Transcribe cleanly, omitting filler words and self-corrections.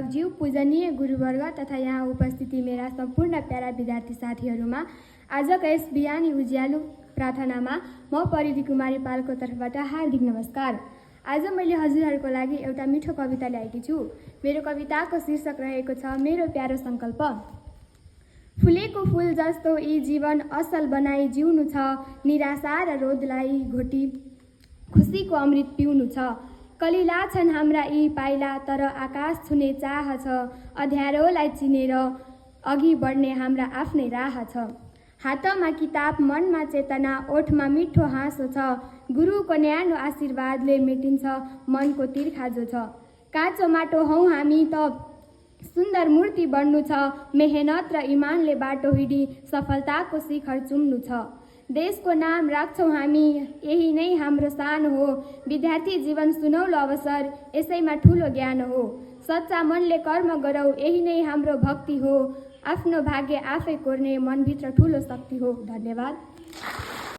शिक्षकज्यू, पूजनीय गुरुवर्ग तथा यहाँ उपस्थित मेरा सम्पूर्ण प्यारा विद्यार्थी साथीहरूमा आजको यस बिहानी उज्यालो प्रार्थनामा म परिधि कुमारी पालको तर्फबाट हार्दिक नमस्कार। आज मैले हजुरहरूको लागि एउटा मिठो कविता ल्याएकी छु। मेरो कविताको शीर्षक रहेको छ मेरो प्यारो संकल्प। फुलेको फूल जस्तो यी जीवन असल बनाई जिउनु छ, निराशा र रोदलाई घोटी खुसीको अमृत पिउनु छ। कलिला छन् हाम्रा यी पाइला, तर आकाश छुने चाह छ, अँध्यारोलाई चिनेर अघि बढ्ने हाम्रा आफ्नै राह छ। हातमा किताब, मनमा चेतना, ओठमा मिठो हाँसो छ, गुरुको न्यानो आशीर्वादले मेटिन्छ मनको तिर्खा जो छ। काँचो माटो हौ हामी त सुन्दर मूर्ति बन्नु छ, मेहनत र इमानले बाटो हिँडी सफलताको शिखर चुम्नु छ। देशको नाम राख्छौँ हामी, यही नै हाम्रो शान हो, विद्यार्थी जीवन सुनौलो अवसर, यसैमा ठुलो ज्ञान हो। सच्चा मनले कर्म गरौँ, यही नै हाम्रो भक्ति हो, आफ्नो भाग्य आफै कोर्ने मनभित्र ठुलो शक्ति हो। धन्यवाद।